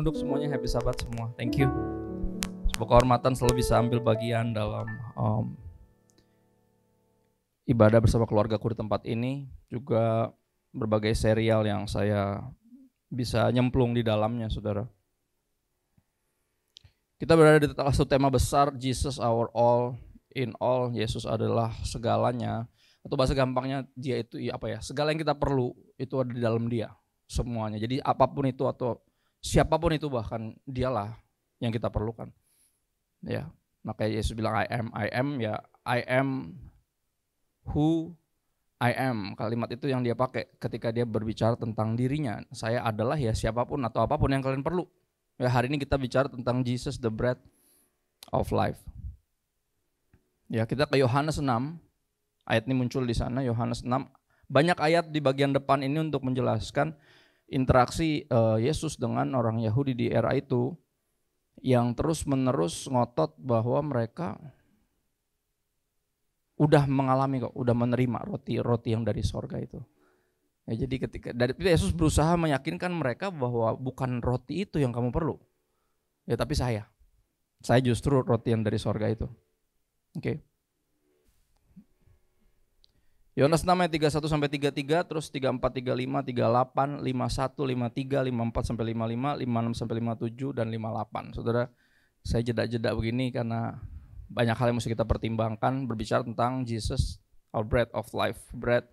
Silakan duduk semuanya, happy Sabat semua. Thank you. Sebuah kehormatan selalu bisa ambil bagian dalam ibadah bersama keluargaku di tempat ini. Juga berbagai serial yang saya bisa nyemplung di dalamnya, saudara. Kita berada di satu tema besar, Jesus our all, in all. Yesus adalah segalanya. Atau bahasa gampangnya, dia itu segala yang kita perlu itu ada di dalam dia, semuanya. Jadi apapun itu atau siapapun itu, bahkan dialah yang kita perlukan. Ya, makanya Yesus bilang I am, ya I am who I am. Kalimat itu yang dia pakai ketika dia berbicara tentang dirinya. Saya adalah ya siapapun atau apapun yang kalian perlu. Ya, hari ini kita bicara tentang Jesus the bread of life. Ya, kita ke Yohanes 6. Ayat ini muncul di sana, Yohanes 6. Banyak ayat di bagian depan ini untuk menjelaskan interaksi Yesus dengan orang Yahudi di era itu yang terus-menerus ngotot bahwa mereka udah mengalami kok, udah menerima roti yang dari sorga itu. Ya, jadi ketika Yesus berusaha meyakinkan mereka bahwa bukan roti itu yang kamu perlu, ya tapi saya justru roti yang dari sorga itu. Oke. Yohanes 6 ayat 31 sampai 33, terus 34, 35, 38, 51, 53, 54 sampai 55, 56 sampai 57 dan 58. Saudara, saya jeda-jeda begini karena banyak hal yang mesti kita pertimbangkan berbicara tentang Jesus, our bread of life, bread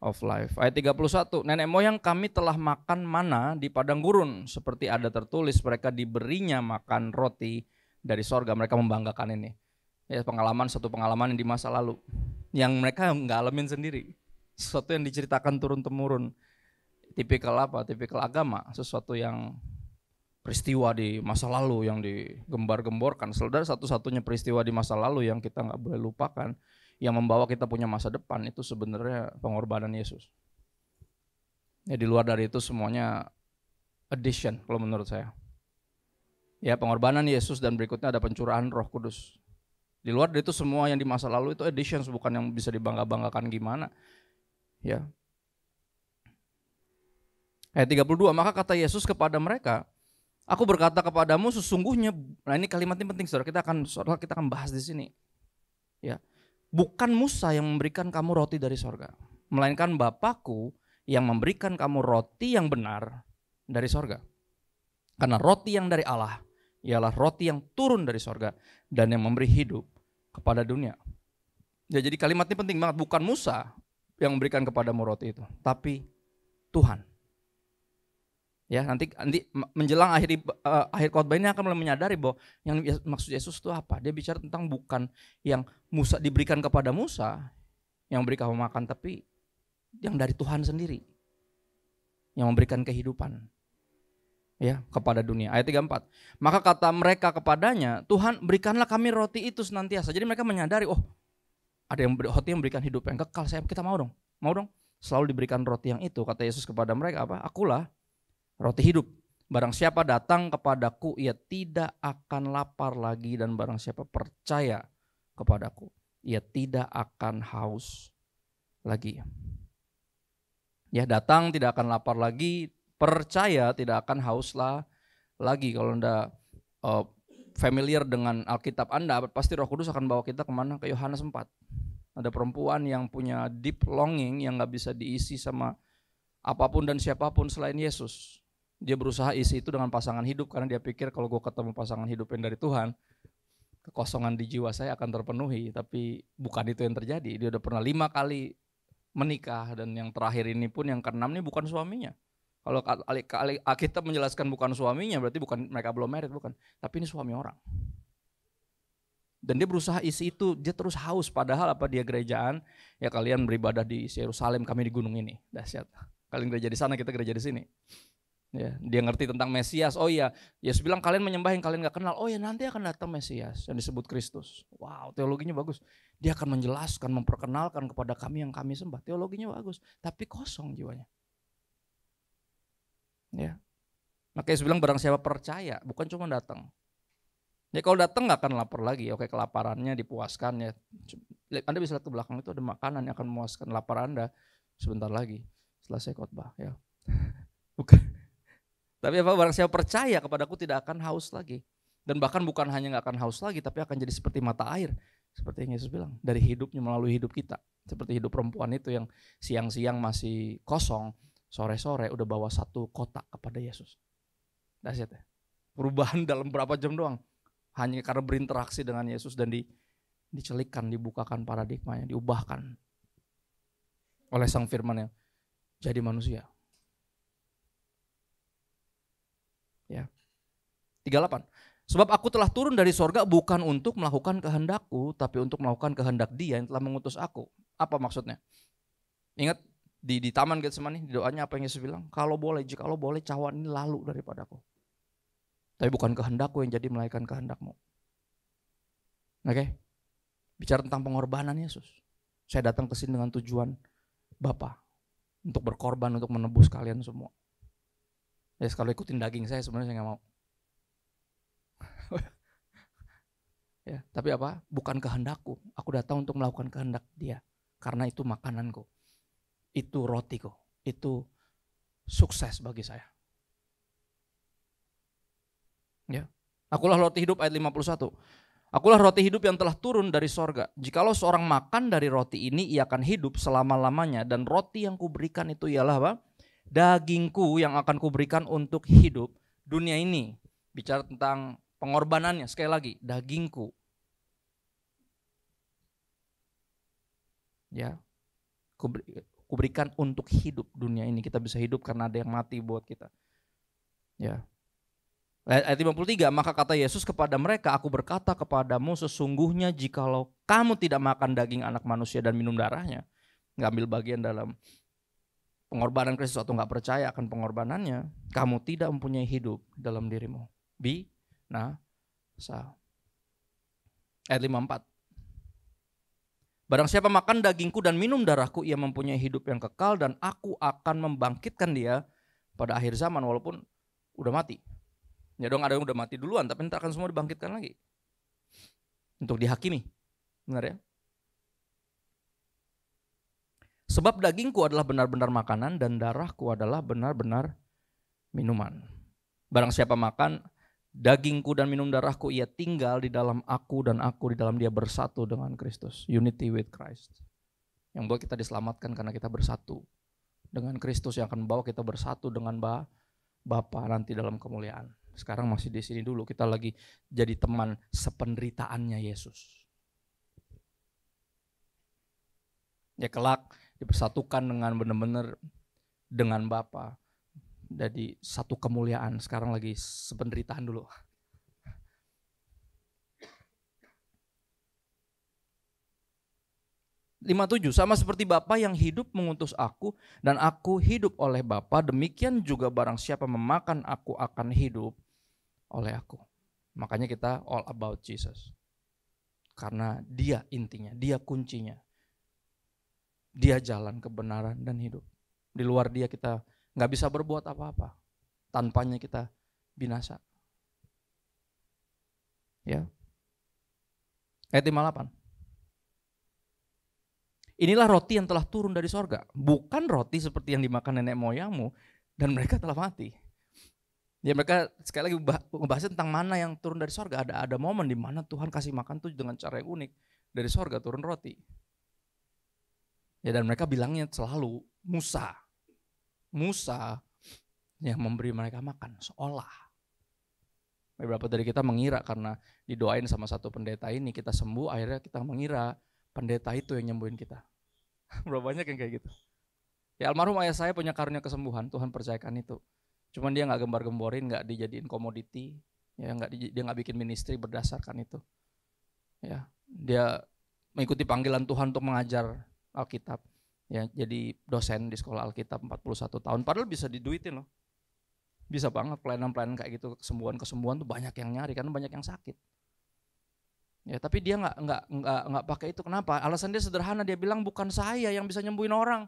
of life. Ayat 31, nenek moyang kami telah makan mana di padang gurun, seperti ada tertulis mereka diberinya makan roti dari sorga. Mereka membanggakan ini. Ya, satu pengalaman yang di masa lalu yang mereka nggak alamin sendiri, sesuatu yang diceritakan turun-temurun, tipikal agama, sesuatu yang peristiwa di masa lalu yang digembar-gemborkan. Saudara, satu-satunya peristiwa di masa lalu yang kita nggak boleh lupakan, yang membawa kita punya masa depan, itu sebenarnya pengorbanan Yesus. Ya, di luar dari itu semuanya addition kalau menurut saya. Ya, pengorbanan Yesus dan berikutnya ada pencurahan Roh Kudus. Di luar dari itu semua yang di masa lalu itu additions, bukan yang bisa dibangga-banggakan gimana. Ya. Ayat 32, maka kata Yesus kepada mereka, aku berkata kepadamu sesungguhnya, nah ini kalimat ini penting saudara, kita akan bahas di sini. Ya. Bukan Musa yang memberikan kamu roti dari sorga, melainkan Bapakku yang memberikan kamu roti yang benar dari sorga. Karena roti yang dari Allah ialah roti yang turun dari sorga dan yang memberi hidup kepada dunia. Ya, jadi kalimat ini penting banget, bukan Musa yang memberikan kepadamu roti itu, tapi Tuhan. Ya, nanti menjelang akhir khotbah ini akan mulai menyadari bahwa yang maksud Yesus itu apa. Dia bicara tentang bukan yang Musa diberikan kepada Musa yang memberi kamu makan, tapi yang dari Tuhan sendiri yang memberikan kehidupan. Ya, kepada dunia. Ayat 34. Maka kata mereka kepadanya, Tuhan berikanlah kami roti itu senantiasa. Jadi mereka menyadari, oh ada roti yang memberikan hidup yang kekal, kita mau dong. Selalu diberikan roti yang itu. Kata Yesus kepada mereka apa? Akulah roti hidup. Barang siapa datang kepadaku, ia tidak akan lapar lagi, dan barang siapa percaya kepadaku, ia tidak akan haus lagi. Ya, datang tidak akan lapar lagi, percaya tidak akan haus lagi. Kalau Anda familiar dengan Alkitab Anda, pasti Roh Kudus akan bawa kita kemana? Ke Yohanes 4. Ada perempuan yang punya deep longing yang gak bisa diisi sama apapun dan siapapun selain Yesus. Dia berusaha isi itu dengan pasangan hidup karena dia pikir kalau gue ketemu pasangan hidup yang dari Tuhan, kekosongan di jiwa saya akan terpenuhi. Tapi bukan itu yang terjadi. Dia udah pernah 5 kali menikah, dan yang terakhir ini pun yang ke-6 ini bukan suaminya. Kalau kita menjelaskan bukan suaminya, berarti bukan mereka belum married, bukan. Tapi ini suami orang. Dan dia berusaha isi itu, dia terus haus. Padahal apa, dia gerejaan, ya kalian beribadah di Yerusalem, kami di gunung ini. Dahsyat. Kalian gereja di sana, kita gereja di sini. Ya, dia ngerti tentang Mesias. Oh iya, Yesus bilang kalian menyembah yang kalian gak kenal. Oh ya, nanti akan datang Mesias yang disebut Kristus. Wow, teologinya bagus. Dia akan menjelaskan, memperkenalkan kepada kami yang kami sembah. Teologinya bagus, tapi kosong jiwanya. Ya. Maka Yesus bilang barang siapa percaya, bukan cuma datang. Ya kalau datang gak akan lapar lagi. Oke, kelaparannya dipuaskan ya. Anda bisa lihat ke belakang itu ada makanan yang akan memuaskan lapar Anda sebentar lagi setelah saya khotbah ya. Tapi apa, barang siapa percaya kepadaku tidak akan haus lagi. Dan bahkan bukan hanya gak akan haus lagi, tapi akan jadi seperti mata air. Seperti yang Yesus bilang, dari hidupnya melalui hidup kita. Seperti hidup perempuan itu yang siang-siang masih kosong, sore-sore udah bawa satu kotak kepada Yesus. That's it. Perubahan dalam berapa jam doang. Hanya karena berinteraksi dengan Yesus dan dicelikkan, dibukakan paradigmanya, diubahkan oleh Sang Firman yang jadi manusia. Ya. 38. Sebab aku telah turun dari sorga bukan untuk melakukan kehendakku, tapi untuk melakukan kehendak Dia yang telah mengutus aku. Apa maksudnya? Ingat di Taman Getsemani, di doanya apa yang Yesus bilang? Kalau boleh, jikalau boleh cawan ini lalu daripadaku. Tapi bukan kehendakku yang jadi melainkan kehendakmu. Oke? Bicara tentang pengorbanan Yesus. Saya datang ke sini dengan tujuan Bapa untuk berkorban, untuk menebus kalian semua. Ya, kalau ikutin daging saya sebenarnya saya nggak mau. Ya, tapi apa? Bukan kehendakku. Aku datang untuk melakukan kehendak Dia. Karena itu makananku. Itu rotiku. Itu sukses bagi saya. Ya. Akulah roti hidup ayat 51. Akulah roti hidup yang telah turun dari sorga. Jikalau seorang makan dari roti ini, ia akan hidup selama-lamanya. Dan roti yang kuberikan itu ialah apa? Dagingku yang akan kuberikan untuk hidup dunia ini. Bicara tentang pengorbanannya, sekali lagi, dagingku. Ya, kuberikan untuk hidup dunia ini. Kita bisa hidup karena ada yang mati buat kita. Ya. Ayat 53, maka kata Yesus kepada mereka, aku berkata kepadamu sesungguhnya jikalau kamu tidak makan daging anak manusia dan minum darahnya, nggak ambil bagian dalam pengorbanan Kristus atau nggak percaya akan pengorbanannya, kamu tidak mempunyai hidup dalam dirimu. Binasa. Ayat 54. Barang siapa makan dagingku dan minum darahku, ia mempunyai hidup yang kekal dan aku akan membangkitkan dia pada akhir zaman walaupun udah mati. Ya dong, ada yang udah mati duluan, tapi nanti akan semua dibangkitkan lagi. Untuk dihakimi. Benar ya? Sebab dagingku adalah benar-benar makanan dan darahku adalah benar-benar minuman. Barang siapa makan dagingku dan minum darahku, ia tinggal di dalam aku dan aku di dalam dia, bersatu dengan Kristus. Unity with Christ. Yang buat kita diselamatkan karena kita bersatu dengan Kristus yang akan membawa kita bersatu dengan Bapa nanti dalam kemuliaan. Sekarang masih di sini dulu, kita lagi jadi teman sependeritaannya Yesus. Ya kelak dipersatukan dengan benar-benar dengan Bapa. Jadi satu kemuliaan, sekarang lagi sependeritaan dulu. (57) Sama seperti Bapa yang hidup mengutus aku dan aku hidup oleh Bapa, demikian juga barang siapa memakan aku akan hidup oleh aku. Makanya kita all about Jesus. Karena Dia intinya, Dia kuncinya. Dia jalan kebenaran dan hidup. Di luar Dia kita nggak bisa berbuat apa-apa. Tanpanya kita binasa. Ya. Ayat 58. Inilah roti yang telah turun dari sorga. Bukan roti seperti yang dimakan nenek moyangmu dan mereka telah mati. Ya mereka sekali lagi ngebahas tentang mana yang turun dari sorga. Ada momen di mana Tuhan kasih makan tuh dengan cara yang unik. Dari sorga turun roti. Ya dan mereka bilangnya selalu Musa. Musa yang memberi mereka makan. Seolah. Beberapa dari kita mengira karena didoain sama satu pendeta ini kita sembuh. Akhirnya kita mengira pendeta itu yang nyembuhin kita. Berapa banyak yang kayak gitu. Ya almarhum ayah saya punya karunia kesembuhan. Tuhan percayakan itu. Cuman dia nggak gembar-gemborin, nggak dijadiin komoditi, ya dia nggak bikin ministry berdasarkan itu. Ya, dia mengikuti panggilan Tuhan untuk mengajar Alkitab. Ya, jadi dosen di sekolah Alkitab 41 tahun. Padahal bisa diduitin loh. Bisa banget pelayanan-pelayanan kayak gitu, kesembuhan tuh banyak yang nyari karena banyak yang sakit. Ya, tapi dia nggak pakai itu. Kenapa? Alasan dia sederhana, dia bilang bukan saya yang bisa nyembuhin orang.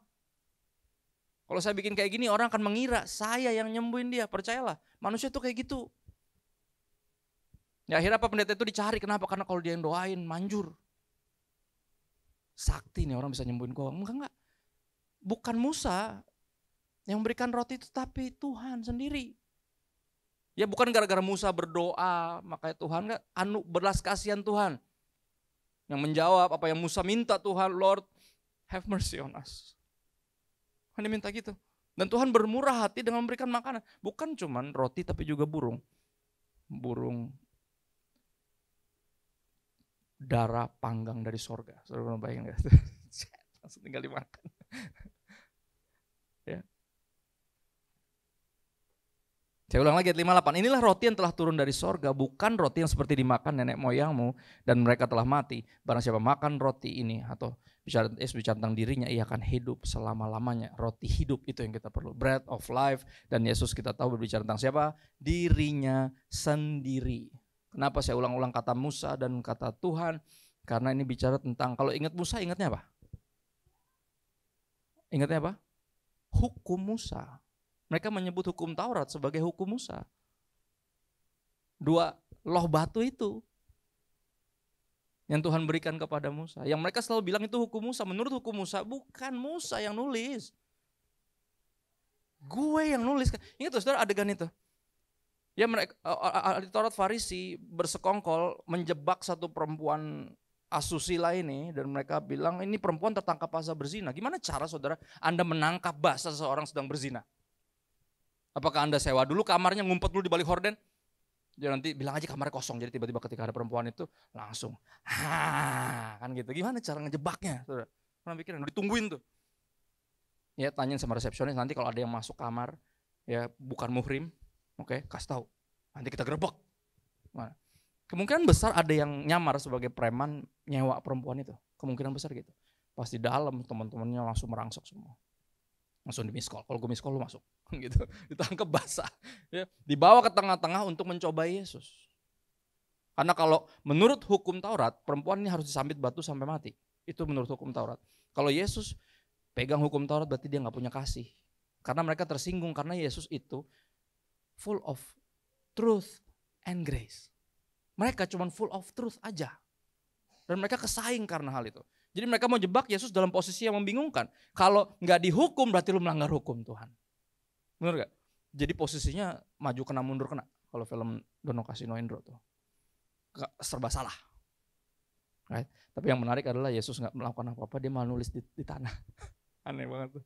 Kalau saya bikin kayak gini orang akan mengira saya yang nyembuhin dia. Percayalah, manusia tuh kayak gitu. Ya akhirnya apa, pendeta itu dicari. Kenapa? Karena kalau dia yang doain manjur. Sakti nih orang bisa nyembuhin gua. Enggak. Bukan Musa yang memberikan roti itu, tapi Tuhan sendiri. Ya bukan gara-gara Musa berdoa, makanya Tuhan enggak, belas kasihan Tuhan. Yang menjawab apa yang Musa minta, Tuhan, Lord have mercy on us. Hanya minta gitu. Dan Tuhan bermurah hati dengan memberikan makanan. Bukan cuman roti tapi juga burung. Burung darah panggang dari sorga. Saudara bayangin gak? Langsung tinggal dimakan. Ya. Saya ulang lagi ayat 58. Inilah roti yang telah turun dari sorga, bukan roti yang seperti dimakan nenek moyangmu dan mereka telah mati. Barang siapa makan roti ini atau bicara tentang dirinya, ia akan hidup selama-lamanya. Roti hidup itu yang kita perlu. Bread of life. Dan Yesus kita tahu berbicara tentang siapa? Dirinya sendiri. Kenapa saya ulang-ulang kata Musa dan kata Tuhan? Karena ini bicara tentang, kalau ingat Musa ingatnya apa? Ingatnya apa? Hukum Musa. Mereka menyebut hukum Taurat sebagai hukum Musa. 2 loh batu itu yang Tuhan berikan kepada Musa. Yang mereka selalu bilang itu hukum Musa. Menurut hukum Musa, bukan Musa yang nulis. Gue yang nulis. Ingat tuh saudara adegan itu. Ya mereka, ahli Taurat Farisi bersekongkol menjebak satu perempuan asusila ini. Dan mereka bilang ini perempuan tertangkap basah berzina. Gimana cara saudara Anda menangkap basah seseorang sedang berzina? Apakah Anda sewa dulu kamarnya, ngumpet dulu di balik horden? Dia nanti bilang aja kamarnya kosong, jadi tiba-tiba ketika ada perempuan itu langsung, kan gitu. Gimana cara ngejebaknya? Saudara? Pernah pikirin, ditungguin tuh. Ya tanyain sama resepsionis, nanti kalau ada yang masuk kamar, ya bukan muhrim, oke, kasih tahu. Nanti kita gerebek. Kemungkinan besar ada yang nyamar sebagai preman nyewa perempuan itu. Kemungkinan besar gitu. Pas di dalam teman-temannya langsung merangsek semua. Langsung di miss call, kalau gue miss call lu masuk gitu, ditangkap basah ya, dibawa ke tengah-tengah untuk mencobai Yesus. Karena kalau menurut hukum Taurat perempuan ini harus disambit batu sampai mati, itu menurut hukum Taurat. Kalau Yesus pegang hukum Taurat berarti dia gak punya kasih, karena mereka tersinggung karena Yesus itu full of truth and grace. Mereka cuma full of truth aja dan mereka kesaing karena hal itu. Jadi mereka mau jebak Yesus dalam posisi yang membingungkan. Kalau nggak dihukum berarti lu melanggar hukum Tuhan. Benar gak? Jadi posisinya maju kena mundur kena. Kalau film Dono Kasino Indro tuh. Serba salah. Right? Tapi yang menarik adalah Yesus nggak melakukan apa-apa, dia malah nulis di tanah. Aneh banget tuh.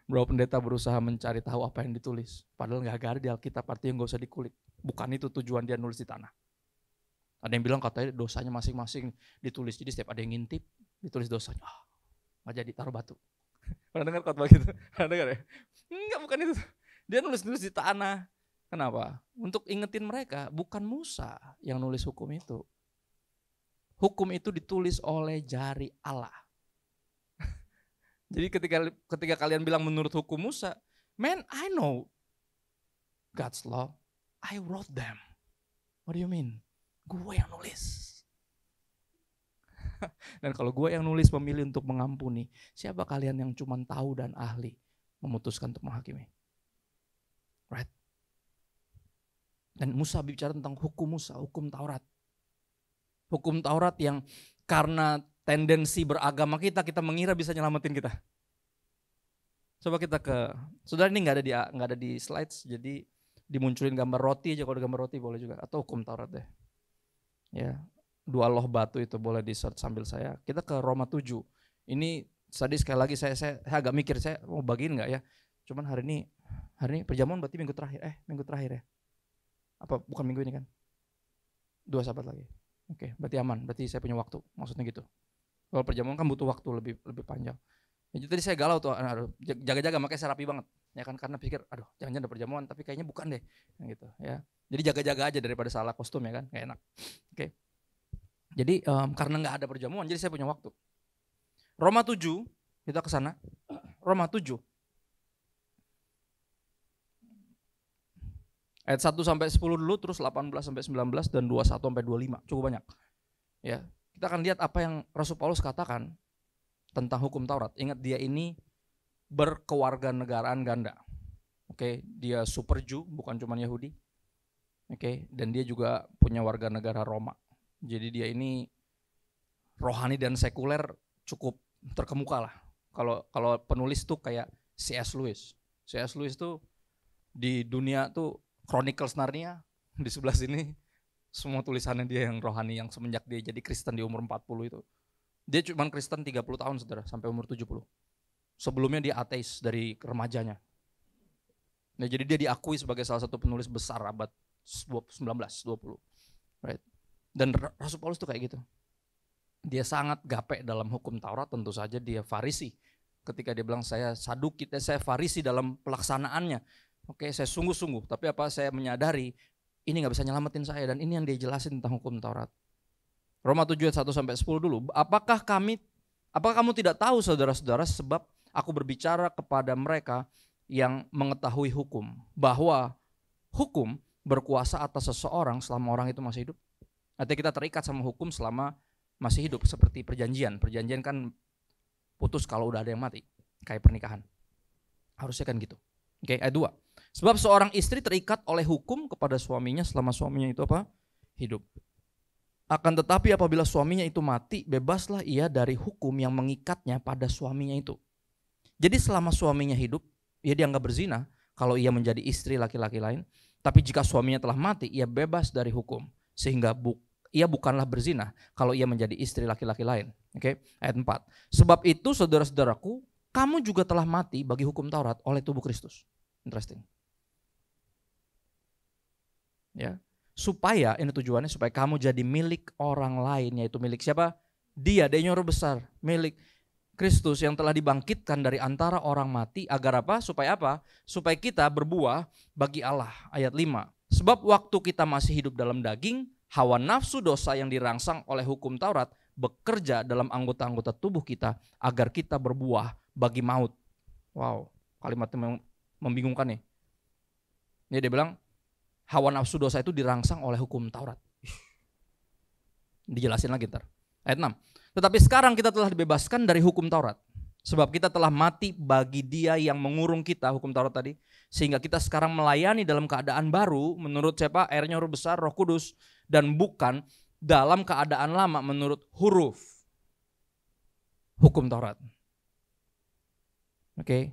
Beberapa pendeta berusaha mencari tahu apa yang ditulis. Padahal nggak ada di Alkitab, artinya nggak usah dikulik. Bukan itu tujuan dia nulis di tanah. Ada yang bilang katanya dosanya masing-masing ditulis. Jadi setiap ada yang ngintip, ditulis dosanya. Nggak jadi, taruh batu. Pernah dengar khotbah gitu? Pernah dengar ya? Enggak, bukan itu. Dia nulis-nulis di tanah. Kenapa? Untuk ingetin mereka, bukan Musa yang nulis hukum itu. Hukum itu ditulis oleh jari Allah. Jadi ketika kalian bilang menurut hukum Musa, man, I know God's law. I wrote them. What do you mean? Gue yang nulis. Dan kalau gue yang nulis memilih untuk mengampuni, siapa kalian yang cuma tahu dan ahli memutuskan untuk menghakimi? Right? Dan Musa bicara tentang hukum Musa, hukum Taurat. Hukum Taurat yang karena tendensi beragama kita mengira bisa nyelamatin kita. Coba kita saudara ini nggak ada di slides, jadi dimunculin gambar roti aja, kalau ada gambar roti boleh juga, atau hukum Taurat deh. Ya, 2 loh batu itu boleh di search sambil saya. Kita ke Roma 7. Ini tadi sekali lagi saya agak mikir saya mau bagiin nggak ya. Cuman hari ini perjamuan berarti minggu terakhir ya. Apa bukan minggu ini kan? 2 sahabat lagi. Oke, berarti aman. Berarti saya punya waktu. Maksudnya gitu. Kalau perjamuan kan butuh waktu lebih panjang. Jadi tadi saya galau tuh, jaga-jaga makanya saya rapi banget. Ya kan, karena pikir aduh jangan-jangan ada perjamuan tapi kayaknya bukan deh. Gitu ya. Jadi jaga-jaga aja daripada salah kostum ya kan, gak enak. Oke. Jadi karena nggak ada perjamuan, jadi saya punya waktu. Roma 7, kita ke sana. Roma 7. Ayat 1 sampai 10 dulu, terus 18 sampai 19 dan 21 sampai 25. Cukup banyak. Ya, kita akan lihat apa yang Rasul Paulus katakan tentang hukum Taurat. Ingat dia ini berkewarganegaraan ganda. Oke, dia super Jew, bukan cuma Yahudi. Oke, dan dia juga punya warga negara Roma. Jadi dia ini rohani dan sekuler cukup terkemuka lah. Kalau penulis tuh kayak C.S. Lewis. C.S. Lewis tuh di dunia tuh Chronicles Narnia di sebelah sini. Semua tulisannya dia yang rohani, yang semenjak dia jadi Kristen di umur 40 itu. Dia cuma Kristen 30 tahun saudara, sampai umur 70. Sebelumnya dia ateis dari remajanya. Nah, jadi dia diakui sebagai salah satu penulis besar abad 19, 20. Right. Dan Rasul Paulus tuh kayak gitu. Dia sangat gape dalam hukum Taurat, tentu saja dia Farisi. Ketika dia bilang saya Saduki, saya Farisi dalam pelaksanaannya. Oke, saya sungguh-sungguh, tapi saya menyadari ini gak bisa nyelamatin saya, dan ini yang dia jelasin tentang hukum Taurat. Roma 7 ayat 1 sampai 10 dulu. Apakah kamu tidak tahu saudara-saudara, sebab aku berbicara kepada mereka yang mengetahui hukum, bahwa hukum berkuasa atas seseorang selama orang itu masih hidup. Artinya kita terikat sama hukum selama masih hidup, seperti perjanjian. Perjanjian kan putus kalau udah ada yang mati, kayak pernikahan. Harusnya kan gitu. Oke, ayat 2. Sebab seorang istri terikat oleh hukum kepada suaminya selama suaminya itu hidup. Akan tetapi apabila suaminya itu mati, bebaslah ia dari hukum yang mengikatnya pada suaminya itu. Jadi selama suaminya hidup, ia dianggap berzina kalau ia menjadi istri laki-laki lain. Tapi jika suaminya telah mati, ia bebas dari hukum. Sehingga ia bukanlah berzina kalau ia menjadi istri laki-laki lain. Oke, ayat 4. Sebab itu saudara-saudaraku, kamu juga telah mati bagi hukum Taurat oleh tubuh Kristus. Interesting. Ya, supaya ini tujuannya supaya kamu jadi milik orang lain, yaitu milik siapa? Dia nyuruh besar, milik Kristus yang telah dibangkitkan dari antara orang mati, agar apa? Supaya apa? Supaya kita berbuah bagi Allah. Ayat 5. Sebab waktu kita masih hidup dalam daging, hawa nafsu dosa yang dirangsang oleh hukum Taurat bekerja dalam anggota-anggota tubuh kita agar kita berbuah bagi maut. Wow, kalimatnya membingungkan nih. Ini dia bilang hawa nafsu dosa itu dirangsang oleh hukum Taurat. Dijelasin lagi ntar. Ayat 6. Tetapi sekarang kita telah dibebaskan dari hukum Taurat. Sebab kita telah mati bagi dia yang mengurung kita, hukum Taurat tadi. Sehingga kita sekarang melayani dalam keadaan baru menurut siapa? Airnya huruf besar, Roh Kudus. Dan bukan dalam keadaan lama menurut huruf hukum Taurat. Oke.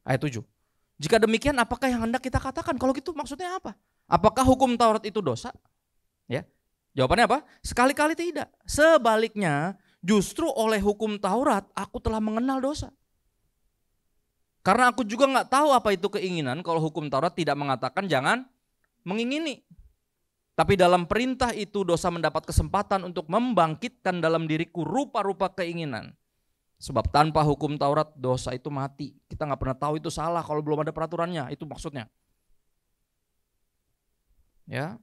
Ayat 7. Jika demikian apakah yang hendak kita katakan? Kalau gitu maksudnya apa? Apakah hukum Taurat itu dosa? Ya. Jawabannya apa? Sekali-kali tidak. Sebaliknya, justru oleh hukum Taurat aku telah mengenal dosa. Karena aku juga gak tahu apa itu keinginan kalau hukum Taurat tidak mengatakan jangan mengingini. Tapi dalam perintah itu dosa mendapat kesempatan untuk membangkitkan dalam diriku rupa-rupa keinginan. Sebab tanpa hukum Taurat dosa itu mati. Kita gak pernah tahu itu salah kalau belum ada peraturannya. Itu maksudnya. Ya.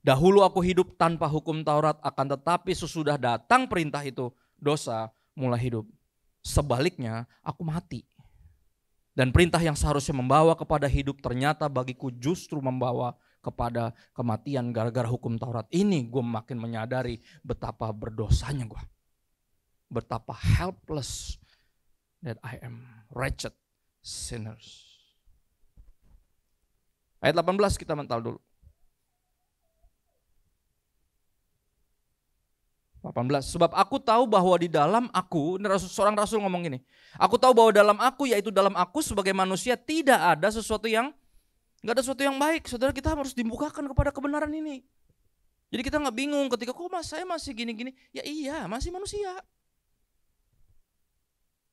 Dahulu aku hidup tanpa hukum Taurat, akan tetapi sesudah datang perintah itu, dosa mulai hidup. Sebaliknya, aku mati. Dan perintah yang seharusnya membawa kepada hidup ternyata bagiku justru membawa kepada kematian gara-gara hukum Taurat. Ini gue makin menyadari betapa berdosanya gue. Betapa helpless that I am, wretched sinners. Ayat 18 kita mental dulu. 18. Sebab aku tahu bahwa di dalam aku, seorang rasul ngomong gini, aku tahu bahwa dalam aku, yaitu dalam aku sebagai manusia tidak ada sesuatu yang, gak ada sesuatu yang baik. Saudara, kita harus dibukakan kepada kebenaran ini. Jadi kita gak bingung ketika kok saya masih gini-gini. Ya iya, masih manusia.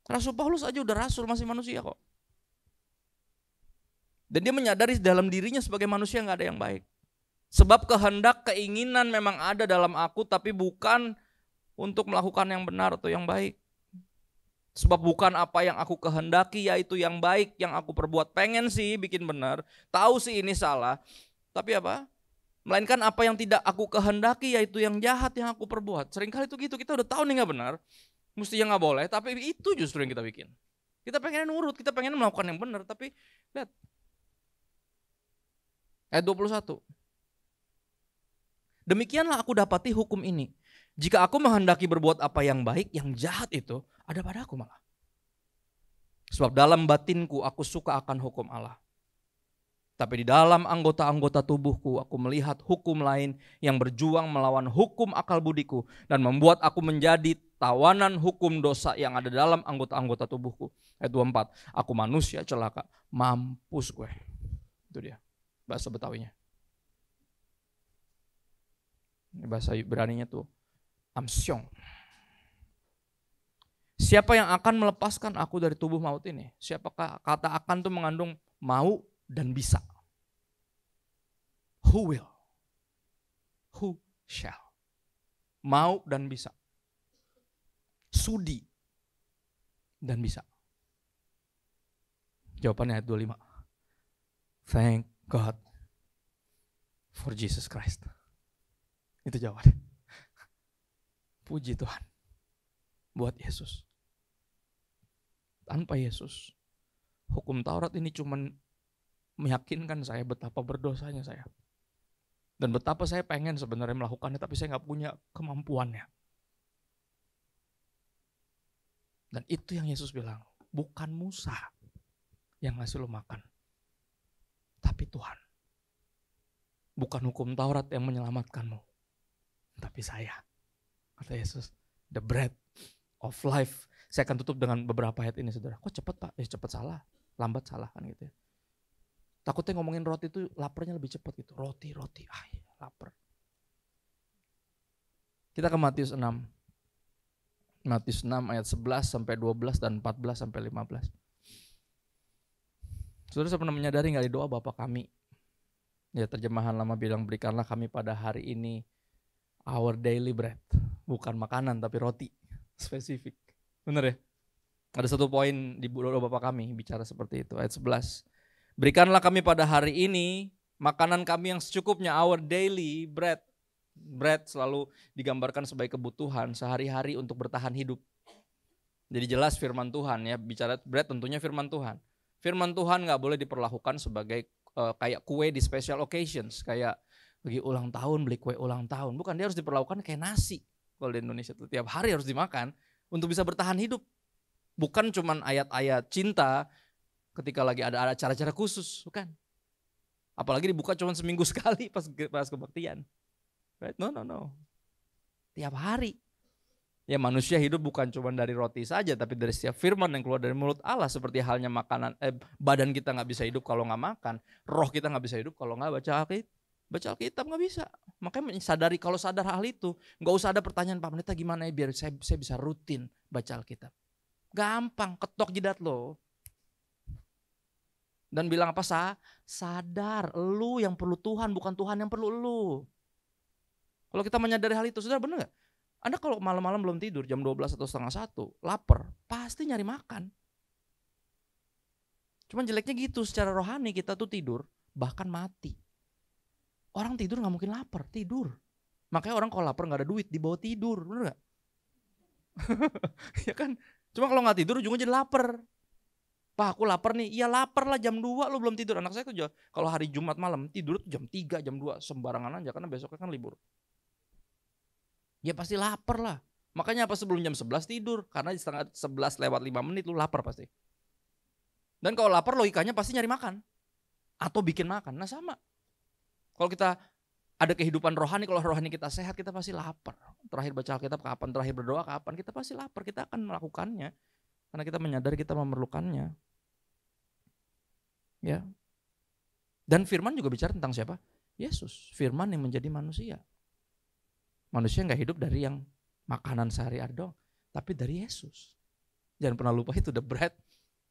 Rasul Paulus aja udah rasul, masih manusia kok. Dan dia menyadari dalam dirinya sebagai manusia gak ada yang baik. Sebab kehendak, keinginan memang ada dalam aku, tapi bukan untuk melakukan yang benar atau yang baik. Sebab bukan apa yang aku kehendaki, yaitu yang baik yang aku perbuat. Pengen sih bikin benar, tahu sih ini salah, tapi apa? Melainkan apa yang tidak aku kehendaki, yaitu yang jahat yang aku perbuat. Seringkali itu gitu, kita udah tahu nih gak benar, mestinya gak boleh, tapi itu justru yang kita bikin. Kita pengen nurut, kita pengen melakukan yang benar, tapi lihat. Ayat 21. Demikianlah aku dapati hukum ini. Jika aku menghendaki berbuat apa yang baik, yang jahat itu ada pada aku malah. Sebab dalam batinku aku suka akan hukum Allah. Tapi di dalam anggota-anggota tubuhku aku melihat hukum lain yang berjuang melawan hukum akal budiku. Dan membuat aku menjadi tawanan hukum dosa yang ada dalam anggota-anggota tubuhku. Ayat 24, aku manusia celaka, mampus gue. Itu dia bahasa Betawinya. Bahasa Ibraninya tuh amsyong. Siapa yang akan melepaskan aku dari tubuh maut ini? Siapakah? Kata akan tuh mengandung mau dan bisa. Who will? Who shall? Mau dan bisa. Sudi dan bisa. Jawabannya ayat 25. Thank God for Jesus Christ. Itu jawabannya. Puji Tuhan buat Yesus. Tanpa Yesus, hukum Taurat ini cuma meyakinkan saya betapa berdosanya saya. Dan betapa saya pengen sebenarnya melakukannya, tapi saya gak punya kemampuannya. Dan itu yang Yesus bilang, bukan Musa yang ngasih lo makan, tapi Tuhan. Bukan hukum Taurat yang menyelamatkanmu, tapi saya. Kata Yesus, the bread of life. Saya akan tutup dengan beberapa ayat ini, saudara. Kok cepat Pak? Cepat salah, lambat salah kan gitu ya. Takutnya ngomongin roti itu laparnya lebih cepat gitu. Roti, lapar. Kita ke Matius 6. Matius 6 ayat 11 sampai 12 dan 14 sampai 15. Saudara, saya pernah menyadari nggak di doa Bapa kami? Ya, terjemahan lama bilang, berikanlah kami pada hari ini our daily bread. Bukan makanan tapi roti. Spesifik. Benar ya? Ada satu poin di doa Bapa kami bicara seperti itu. Ayat 11. Berikanlah kami pada hari ini makanan kami yang secukupnya, our daily bread. Bread selalu digambarkan sebagai kebutuhan sehari-hari untuk bertahan hidup. Jadi jelas firman Tuhan ya, bicara bread tentunya firman Tuhan. Firman Tuhan gak boleh diperlakukan sebagai kayak kue di special occasions. Kayak bagi ulang tahun beli kue ulang tahun. Bukan, dia harus diperlakukan kayak nasi. Kalau di Indonesia itu tiap hari harus dimakan untuk bisa bertahan hidup. Bukan cuman ayat-ayat cinta ketika lagi ada acara-acara khusus, bukan. Apalagi dibuka cuma seminggu sekali pas kebaktian. Right? No. Tiap hari. Ya, manusia hidup bukan cuma dari roti saja, tapi dari setiap firman yang keluar dari mulut Allah. Seperti halnya badan kita gak bisa hidup kalau gak makan. Roh kita gak bisa hidup kalau gak baca Alkitab. Baca Alkitab gak bisa. Makanya sadari, kalau sadar hal itu, gak usah ada pertanyaan, Pak Pendeta gimana ya biar saya bisa rutin baca Alkitab. Gampang, ketok jidat lo. Dan bilang apa? Sadar, lu yang perlu Tuhan, bukan Tuhan yang perlu lu. Kalau kita menyadari hal itu, saudara, benar gak? Anda kalau malam-malam belum tidur, jam 12 atau setengah 1, lapar, pasti nyari makan. Cuman jeleknya gitu, secara rohani kita tuh tidur, bahkan mati. Orang tidur gak mungkin lapar, tidur. Makanya orang kalau lapar gak ada duit, dibawa tidur, bener gak? Ya kan? Cuma kalau gak tidur, ujungnya jadi lapar. Pak, aku lapar nih. Iya lapar lah, jam 2 lo belum tidur. Anak saya tuh kalau hari Jumat malam tidur tuh jam 3, jam 2, sembarangan aja karena besoknya kan libur. Ya pasti lapar lah. Makanya apa sebelum jam 11 tidur? Karena di setengah 11 lewat 5 menit lu lapar pasti. Dan kalau lapar logikanya pasti nyari makan. Atau bikin makan. Nah sama. Kalau kita ada kehidupan rohani, kalau rohani kita sehat, kita pasti lapar. Terakhir baca Alkitab kapan? Terakhir berdoa kapan? Kita pasti lapar. Kita akan melakukannya. Karena kita menyadari kita memerlukannya. Ya. Dan firman juga bicara tentang siapa? Yesus. Firman yang menjadi manusia. Manusia gak hidup dari yang makanan sehari-hari doang, tapi dari Yesus. Jangan pernah lupa itu the bread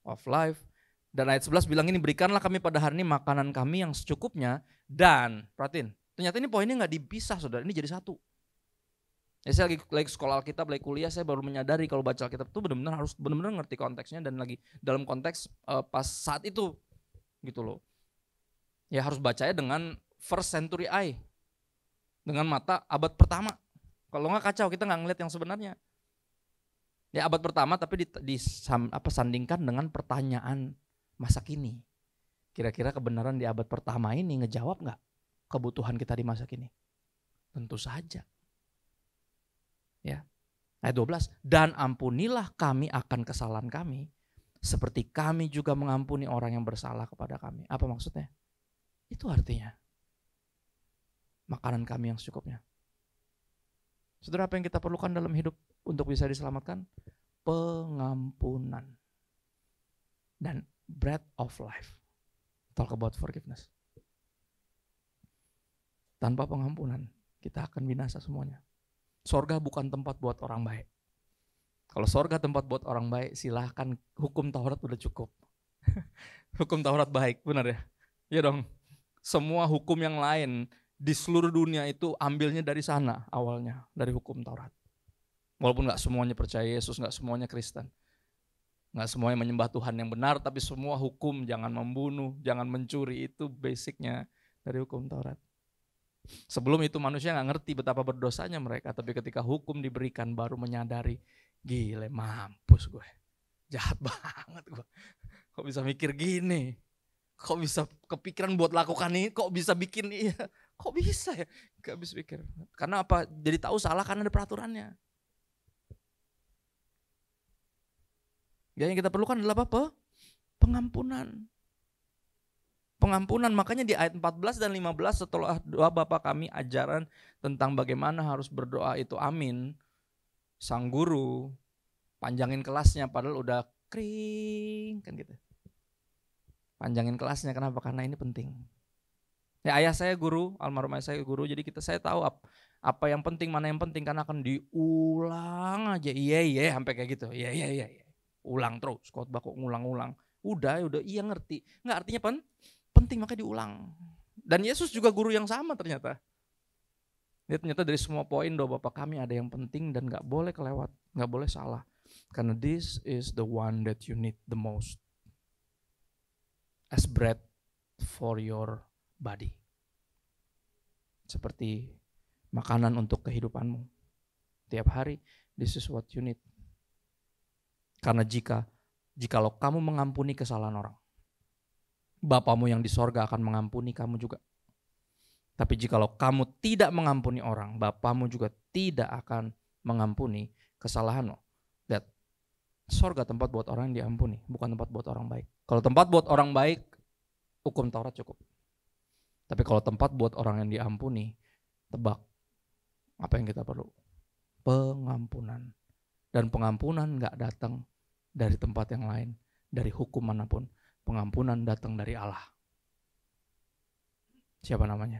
of life. Dan ayat 11 bilang ini, berikanlah kami pada hari ini makanan kami yang secukupnya. Dan, perhatiin, ternyata ini poinnya gak dipisah saudara, ini jadi satu. Ya, saya lagi sekolah Alkitab, lagi kuliah, saya baru menyadari kalau baca Alkitab itu benar-benar harus benar-benar ngerti konteksnya dan lagi dalam konteks pas saat itu gitu loh. Ya harus bacanya dengan first century eye. Dengan mata abad pertama. Kalau nggak kacau, kita nggak ngeliat yang sebenarnya. Ya abad pertama tapi sandingkan dengan pertanyaan masa kini. Kira-kira kebenaran di abad pertama ini ngejawab nggak kebutuhan kita di masa kini? Tentu saja. Ya. Ayat 12. Dan ampunilah kami akan kesalahan kami, seperti kami juga mengampuni orang yang bersalah kepada kami. Apa maksudnya? Itu artinya makanan kami yang secukupnya. Saudara, apa yang kita perlukan dalam hidup untuk bisa diselamatkan? Pengampunan dan bread of life. Talk about forgiveness. Tanpa pengampunan, kita akan binasa semuanya. Sorga bukan tempat buat orang baik. Kalau sorga tempat buat orang baik, silahkan, hukum Taurat udah cukup. Hukum Taurat baik, benar ya? Ya dong. Semua hukum yang lain di seluruh dunia itu ambilnya dari sana awalnya, dari hukum Taurat. Walaupun gak semuanya percaya Yesus, gak semuanya Kristen. Gak semuanya menyembah Tuhan yang benar, tapi semua hukum, jangan membunuh, jangan mencuri, itu basicnya dari hukum Taurat. Sebelum itu manusia gak ngerti betapa berdosanya mereka, tapi ketika hukum diberikan baru menyadari, gile mampus gue, jahat banget gue. Kok bisa mikir gini? Kok bisa kepikiran buat lakukan ini? Kok bisa bikin iya? Kok bisa ya? Gak bisa pikir. Karena apa? Jadi tahu salah karena ada peraturannya. Yang kita perlukan adalah apa? Pengampunan. Pengampunan, makanya di ayat 14 dan 15 setelah doa Bapa kami ajaran tentang bagaimana harus berdoa itu amin. Sang guru panjangin kelasnya padahal udah kering kan gitu. Panjangin kelasnya, kenapa? Karena ini penting. Ya, ayah saya guru, almarhum ayah saya guru, jadi saya tahu apa yang penting, mana yang penting, karena akan diulang aja. Iya sampai kayak gitu. Iya. Ulang terus, khotbah kok ngulang-ulang. Udah iya ngerti. Enggak, artinya penting makanya diulang. Dan Yesus juga guru yang sama ternyata. Dia ternyata dari semua poin doa Bapa kami ada yang penting dan enggak boleh kelewat, enggak boleh salah. Karena this is the one that you need the most. As bread for your body. Seperti makanan untuk kehidupanmu. Tiap hari, this is what you need. Karena jikalau kamu mengampuni kesalahan orang, Bapamu yang di sorga akan mengampuni kamu juga. Tapi jikalau kamu tidak mengampuni orang, Bapamu juga tidak akan mengampuni kesalahanmu. Lihat, sorga tempat buat orang yang diampuni, bukan tempat buat orang baik. Kalau tempat buat orang baik, hukum Taurat cukup. Tapi kalau tempat buat orang yang diampuni, tebak, apa yang kita perlu? Pengampunan. Dan pengampunan gak datang dari tempat yang lain, dari hukum manapun. Pengampunan datang dari Allah. Siapa namanya?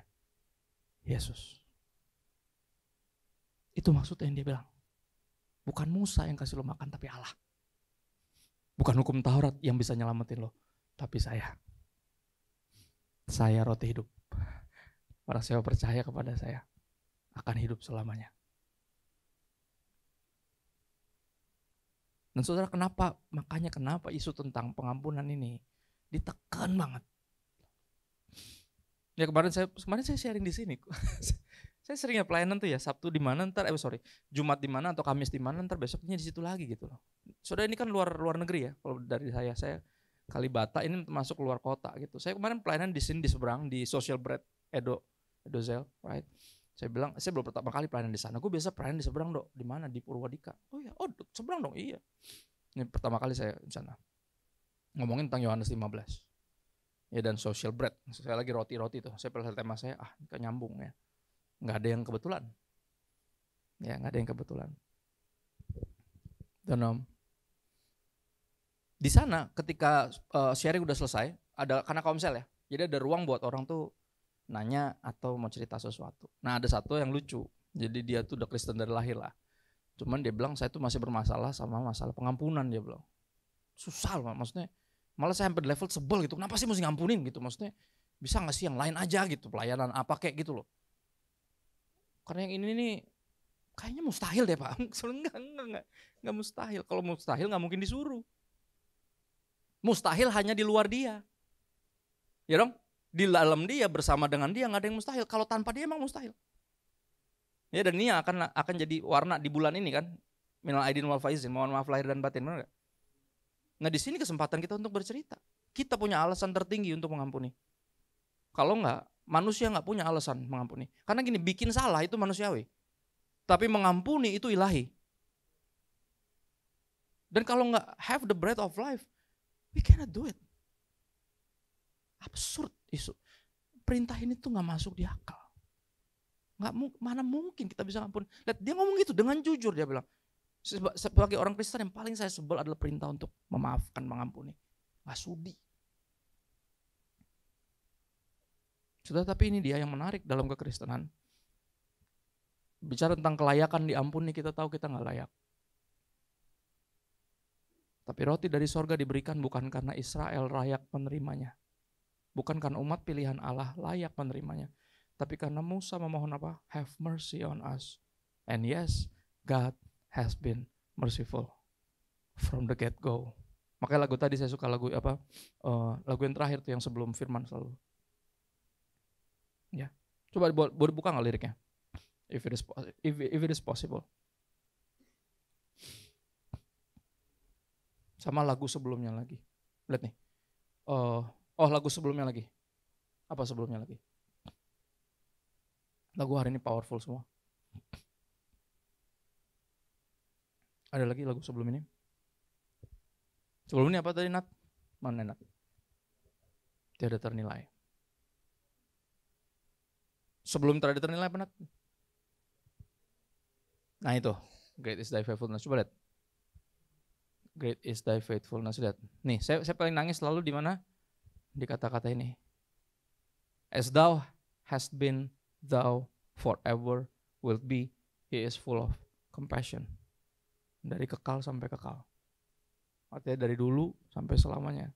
Yesus. Itu maksudnya yang dia bilang. Bukan Musa yang kasih lo makan, tapi Allah. Bukan hukum Taurat yang bisa nyelamatin lo, tapi saya. Saya roti hidup. Orang siapa percaya kepada saya akan hidup selamanya. Dan saudara, makanya kenapa isu tentang pengampunan ini ditekan banget. Ya kemarin saya sharing di sini. Saya seringnya pelayanan tuh ya, Sabtu di mana Jumat di mana atau Kamis di mana, ntar besoknya di situ lagi gitu loh. Saudara, ini kan luar negeri ya. Kalau dari saya Kalibata, ini masuk luar kota gitu. Saya kemarin pelayanan di sini di seberang di Social Bread Edozel, right? Saya bilang, saya belum pertama kali pelayanan di sana. Gue biasa pelayanan di seberang, Dok. Di mana? Di Purwadika. Oh ya, seberang dong. Iya. Ini pertama kali saya di sana. Ngomongin tentang Yohanes 15. Ya, dan social bread. Saya lagi roti tuh. Saya pada tema saya, kan nyambung ya. Enggak ada yang kebetulan. Ya, enggak ada yang kebetulan. Dan di sana ketika sharing udah selesai, karena komsel ya. Jadi ada ruang buat orang tuh nanya atau mau cerita sesuatu. Nah, ada satu yang lucu. Jadi dia tuh udah Kristen dari lahir lah. Cuman dia bilang, saya tuh masih bermasalah sama masalah pengampunan, dia bilang. Susah loh, maksudnya. Malah saya sampai level sebel gitu. Kenapa sih mesti ngampunin gitu? Maksudnya bisa gak sih yang lain aja gitu, pelayanan apa kayak gitu loh. Karena yang ini nih kayaknya mustahil deh Pak. Enggak mustahil. Kalau mustahil gak mungkin disuruh. Mustahil hanya di luar dia. Ya dong? Di dalam dia, bersama dengan dia gak ada yang mustahil. Kalau tanpa dia emang mustahil. Ya, dan ini akan jadi warna di bulan ini kan. Minal aidin wal faizin, mohon maaf lahir dan batin, benar gak? Nah, di sini kesempatan kita untuk bercerita. Kita punya alasan tertinggi untuk mengampuni. Kalau enggak, manusia enggak punya alasan mengampuni. Karena gini, bikin salah itu manusiawi. Tapi mengampuni itu ilahi. Dan kalau enggak have the bread of life, we cannot do it. Absurd isu. Perintah ini tuh enggak masuk di akal. Mana mungkin kita bisa ngampuni. Lihat, dia ngomong gitu dengan jujur, dia bilang. Sebagai orang Kristen yang paling saya sebel adalah perintah untuk memaafkan, mengampuni. Gak sudi. Sudah, tapi ini dia yang menarik dalam kekristenan. Bicara tentang kelayakan diampuni, kita tahu kita gak layak. Tapi roti dari sorga diberikan bukan karena Israel layak menerimanya. Bukan karena umat pilihan Allah layak menerimanya. Tapi karena Musa memohon apa? Have mercy on us. And yes, God has been merciful from the get-go. Makanya lagu tadi saya suka lagu apa? Lagu yang terakhir tuh yang sebelum firman selalu. Ya, coba boleh buka nggak liriknya? If it is possible. Sama lagu sebelumnya lagi. Lihat nih. Lagu sebelumnya lagi. Apa sebelumnya lagi? Lagu hari ini powerful semua. Ada lagi lagu sebelum ini? Sebelum ini apa tadi, Nat? Mana, Nat? Tiada ternilai. Sebelum tiada ternilai apa, Nat? Nah itu, great is thy faithfulness. Coba lihat. Great is thy faithfulness. Lihat. Nih, saya paling nangis selalu di mana? Di kata-kata ini. As thou hast been, thou forever will be. He is full of compassion. Dari kekal sampai kekal. Artinya dari dulu sampai selamanya.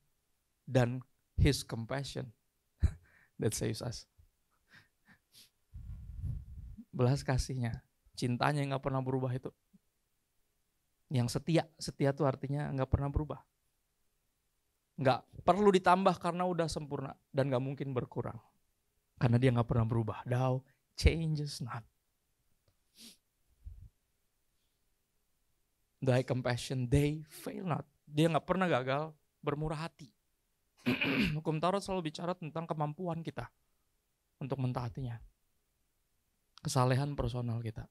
Dan his compassion that saves us. Belas kasihnya, cintanya yang gak pernah berubah itu. Yang setia itu artinya gak pernah berubah. Gak perlu ditambah karena udah sempurna. Dan gak mungkin berkurang. Karena dia gak pernah berubah. Thou changes not. Thy compassion, they fail not. Dia gak pernah gagal bermurah hati. Hukum Taurat selalu bicara tentang kemampuan kita untuk mentaatinya. Kesalehan personal kita.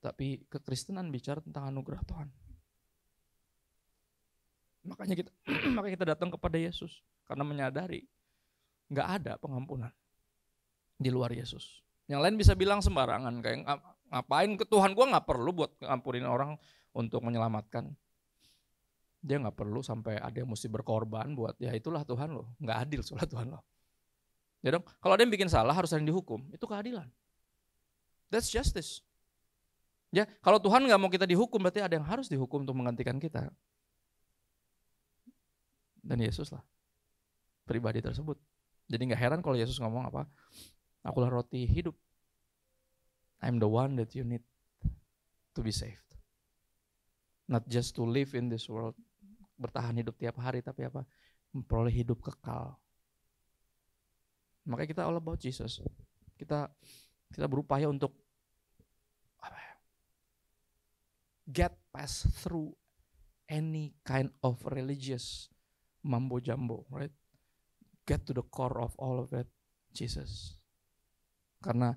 Tapi kekristenan bicara tentang anugerah Tuhan. Makanya kita datang kepada Yesus. Karena menyadari gak ada pengampunan di luar Yesus. Yang lain bisa bilang sembarangan. Kayak ngapain ke Tuhan, gue gak perlu buat ngampunin orang untuk menyelamatkan. Dia gak perlu sampai ada yang mesti berkorban buat, ya itulah Tuhan lo. Gak adil soalnya Tuhan lo. Ya dong, kalau ada yang bikin salah harus ada yang dihukum. Itu keadilan. That's justice. Ya, kalau Tuhan gak mau kita dihukum, berarti ada yang harus dihukum untuk menggantikan kita. Dan Yesus lah pribadi tersebut. Jadi gak heran kalau Yesus ngomong apa? Akulah roti hidup. I'm the one that you need to be saved. Not just to live in this world, bertahan hidup tiap hari, tapi apa? Memperoleh hidup kekal. Makanya kita all about Jesus. Kita berupaya untuk get past through any kind of religious mambo jumbo, right? Get to the core of all of it, Jesus. Karena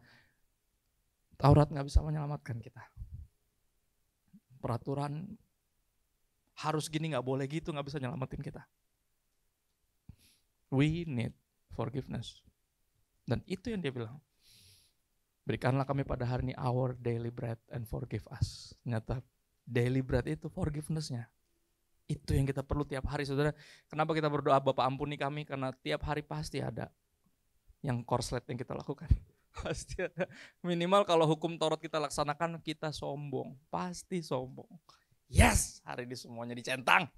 Taurat gak bisa menyelamatkan kita. Peraturan harus gini, gak boleh gitu, gak bisa nyelamatin kita. We need forgiveness. Dan itu yang dia bilang. Berikanlah kami pada hari ini our daily bread and forgive us. Nyata daily bread itu forgiveness-nya. Itu yang kita perlu tiap hari, saudara. Kenapa kita berdoa Bapa ampuni kami? Karena tiap hari pasti ada yang korslet yang kita lakukan. Pasti ada. Minimal kalau hukum Taurat kita laksanakan, kita sombong. Pasti sombong. Yes, hari ini semuanya dicentang.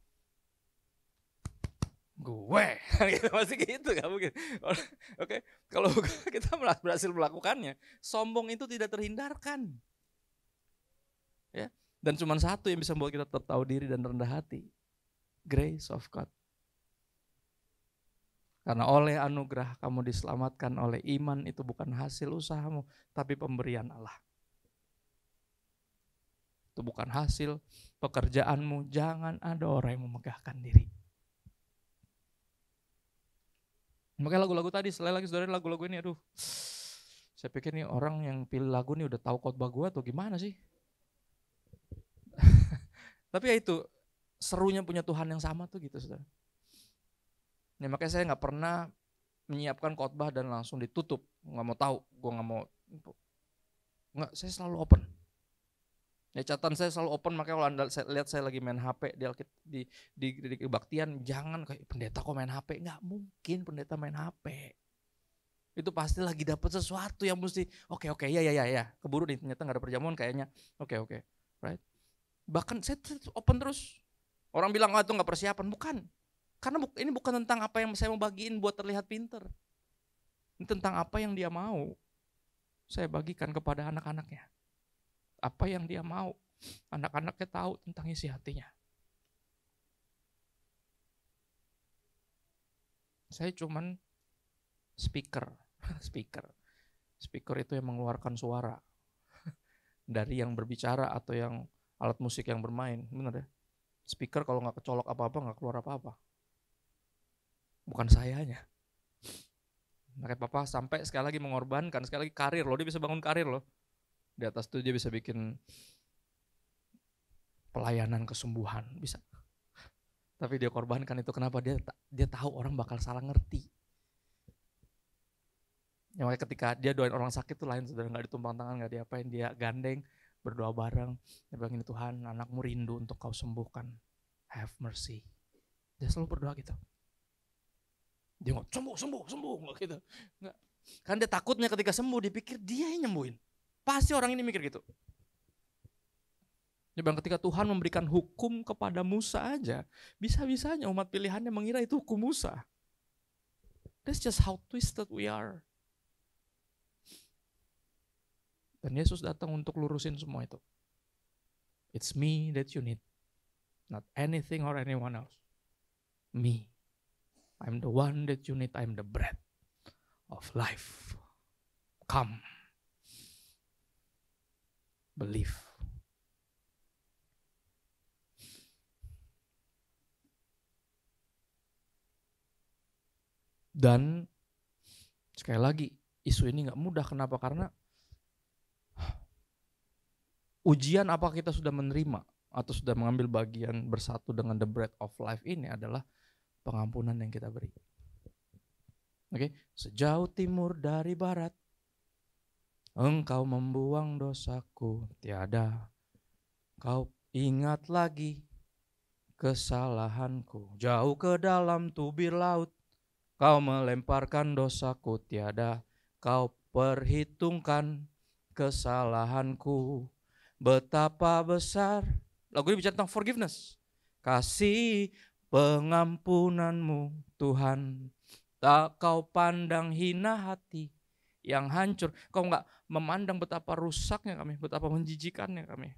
Gue, masih gitu gak mungkin. Oke, kalau kita berhasil melakukannya, sombong itu tidak terhindarkan. Ya, dan cuma satu yang bisa membuat kita tetap tahu diri dan rendah hati. Grace of God. Karena oleh anugerah kamu diselamatkan, oleh iman, itu bukan hasil usahamu, tapi pemberian Allah. Itu bukan hasil pekerjaanmu, jangan ada orang yang memegahkan diri. Makanya lagu-lagu tadi, selain lagi saudara lagu-lagu ini, aduh, saya pikir nih orang yang pilih lagu ini udah tahu khotbah gue atau gimana sih? Tapi ya itu, serunya punya Tuhan yang sama tuh gitu saudara. Ya, makanya saya gak pernah menyiapkan khotbah dan langsung ditutup. Gak mau tahu, gue gak mau. Enggak, saya selalu open. Ya, catatan saya selalu open, makanya kalau Anda lihat saya lagi main HP di kebaktian, jangan kayak pendeta kok main HP. Gak mungkin pendeta main HP. Itu pasti lagi dapat sesuatu yang mesti oke, ya. Keburu nih, ternyata nggak ada perjamuan kayaknya. Oke, right? Bahkan saya open terus. Orang bilang itu nggak persiapan, bukan. Karena ini bukan tentang apa yang saya mau bagiin buat terlihat pinter. Ini tentang apa yang dia mau. Saya bagikan kepada anak-anaknya. Apa yang dia mau. Anak-anaknya tahu tentang isi hatinya. Saya cuman speaker. Speaker itu yang mengeluarkan suara. Dari yang berbicara atau yang alat musik yang bermain. Benar ya? Speaker kalau nggak kecolok apa-apa, nggak keluar apa-apa. Bukan sayanya. Makanya papa sampai sekali lagi mengorbankan, sekali lagi karir loh, dia bisa bangun karir loh. Di atas itu dia bisa bikin pelayanan kesembuhan, bisa. Tapi dia korbankan itu kenapa? Dia tahu orang bakal salah ngerti. Ya, makanya ketika dia doain orang sakit tuh lain, saudara, nggak ditumpang tangan, nggak diapain, dia gandeng, berdoa bareng, dia bilang ini Tuhan, anakmu rindu untuk kau sembuhkan, have mercy. Dia selalu berdoa gitu. Dia nggak sembuh nggak gitu, nggak. Kan dia takutnya ketika sembuh dipikir dia yang nyembuhin. Pasti orang ini mikir gitu. Dia bilang ketika Tuhan memberikan hukum kepada Musa aja, bisa-bisanya umat pilihannya mengira itu hukum Musa. That's just how twisted we are. Dan Yesus datang untuk lurusin semua itu. It's me that you need, not anything or anyone else. Me. I'm the one that you need. I'm the bread of life. Come. Believe. Dan sekali lagi, isu ini gak mudah. Kenapa? Karena ujian apa kita sudah menerima atau sudah mengambil bagian bersatu dengan the bread of life ini adalah pengampunan yang kita beri. Oke, sejauh timur dari barat, engkau membuang dosaku tiada. Kau ingat lagi kesalahanku. Jauh ke dalam tubir laut, kau melemparkan dosaku tiada. Kau perhitungkan kesalahanku. Betapa besar. Lagu ini bicara tentang forgiveness. Kasih pengampunanmu Tuhan, tak kau pandang hina hati yang hancur. Kau gak memandang betapa rusaknya kami, betapa menjijikannya kami,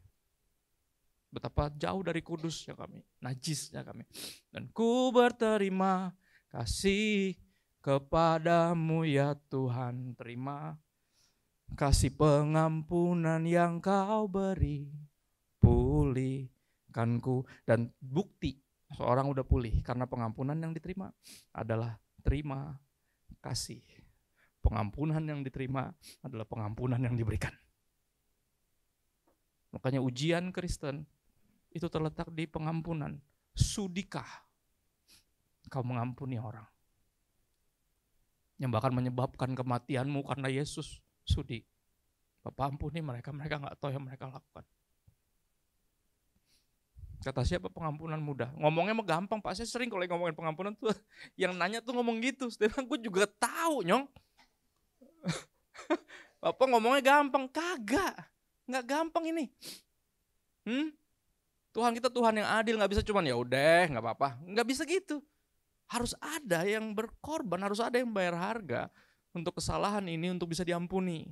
betapa jauh dari kudusnya kami, najisnya kami. Dan ku berterima kasih kepadamu ya Tuhan. Terima kasih pengampunan yang kau beri, pulihkanku. Dan bukti seorang udah pulih karena pengampunan yang diterima adalah terima kasih. Pengampunan yang diterima adalah pengampunan yang diberikan. Makanya ujian Kristen itu terletak di pengampunan. Sudikah kau mengampuni orang yang bahkan menyebabkan kematianmu karena Yesus? Sudi. Bapak ampuni mereka gak tahu yang mereka lakukan. Kata siapa pengampunan mudah? Ngomongnya mah gampang Pak, saya sering kalau ngomongin pengampunan tuh yang nanya tuh ngomong gitu. Sedangkan gue juga tahu nyong. Bapak ngomongnya gampang, kagak. Nggak gampang ini. Tuhan kita Tuhan yang adil, nggak bisa cuman ya udah nggak apa-apa. Nggak bisa gitu. Harus ada yang berkorban, harus ada yang bayar harga untuk kesalahan ini untuk bisa diampuni.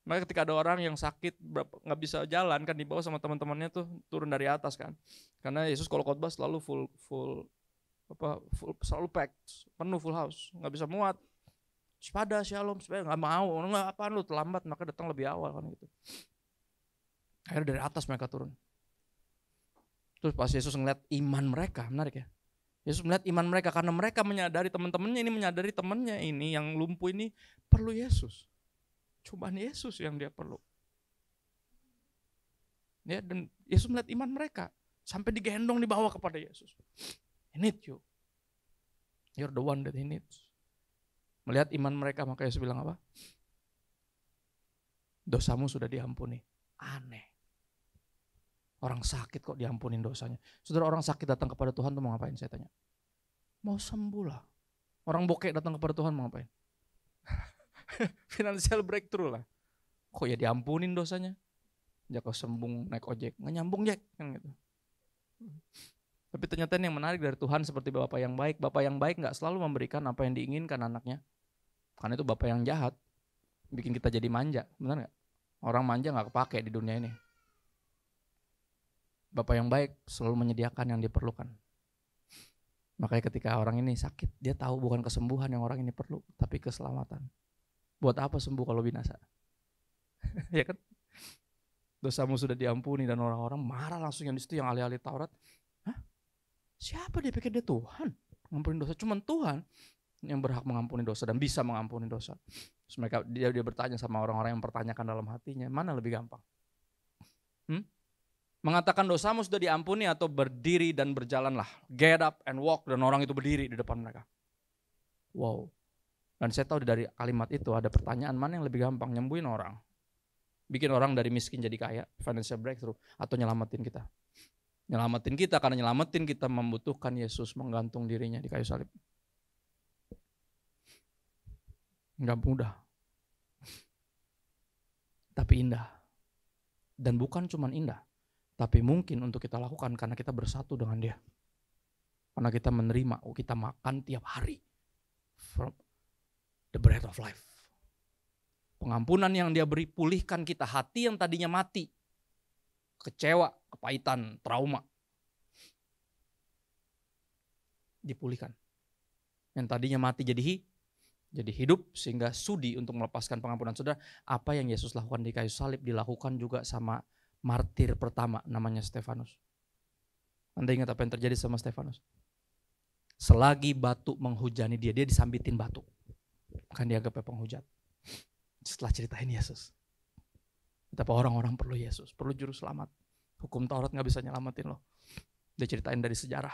Maka ketika ada orang yang sakit nggak bisa jalan kan dibawa sama teman-temannya tuh turun dari atas kan. Karena Yesus kalau khotbah selalu full selalu packed, penuh full house, nggak bisa muat. Pada shalom, supaya nggak mau, nggak apaan lu terlambat maka datang lebih awal kan gitu. Akhirnya dari atas mereka turun. Terus pas Yesus ngeliat iman mereka, menarik ya. Yesus melihat iman mereka karena mereka menyadari teman-temannya ini menyadari temannya ini yang lumpuh ini perlu Yesus. Cuman Yesus yang dia perlu. Ya, dan Yesus melihat iman mereka sampai digendong dibawa kepada Yesus. I need you. You're the one that he needs. Melihat iman mereka maka Yesus bilang apa? Dosamu sudah diampuni. Aneh. Orang sakit kok diampunin dosanya. Saudara, orang sakit datang kepada Tuhan tuh mau ngapain saya tanya? Mau sembuh lah. Orang bokeh datang kepada Tuhan mau ngapain? Financial breakthrough lah. Kok ya diampunin dosanya? Ya kau sembung naik ojek, nggak nyambung Jack kan gitu. Tapi ternyata yang menarik dari Tuhan seperti Bapak yang baik. Bapak yang baik nggak selalu memberikan apa yang diinginkan anaknya. Karena itu Bapak yang jahat, bikin kita jadi manja, benar nggak? Orang manja nggak kepake di dunia ini. Bapak yang baik selalu menyediakan yang diperlukan. Makanya ketika orang ini sakit, dia tahu bukan kesembuhan yang orang ini perlu, tapi keselamatan. Buat apa sembuh kalau binasa? Ya kan? Dosamu sudah diampuni dan orang-orang marah langsung yang di situ yang ahli-ahli Taurat. Hah? Siapa dia pikir dia Tuhan? Mengampuni dosa, cuman Tuhan yang berhak mengampuni dosa dan bisa mengampuni dosa. Terus dia bertanya sama orang-orang yang mempertanyakan dalam hatinya, mana lebih gampang? Mengatakan dosamu sudah diampuni atau berdiri dan berjalanlah. Get up and walk, dan orang itu berdiri di depan mereka. Wow. Dan saya tahu dari kalimat itu ada pertanyaan, mana yang lebih gampang, nyembuhin orang, bikin orang dari miskin jadi kaya, financial breakthrough, atau nyelamatin kita. Nyelamatin kita karena nyelamatin kita membutuhkan Yesus menggantung dirinya di kayu salib. Enggak mudah, tapi indah. Dan bukan cuma indah, tapi mungkin untuk kita lakukan karena kita bersatu dengan Dia. Karena kita menerima, kita makan tiap hari from the bread of life. Pengampunan yang Dia beri, pulihkan kita, hati yang tadinya mati, kecewa, kepahitan, trauma, dipulihkan. Yang tadinya mati jadi hidup, sehingga sudi untuk melepaskan pengampunan. Saudara, apa yang Yesus lakukan di kayu salib dilakukan juga sama martir pertama namanya Stefanus. Anda ingat apa yang terjadi sama Stefanus? Selagi batu menghujani dia disambitin batu. Kan dianggapnya penghujat. Setelah ceritain Yesus. Betapa orang-orang perlu Yesus, perlu juru selamat. Hukum Taurat gak bisa nyelamatin loh. Dia ceritain dari sejarah.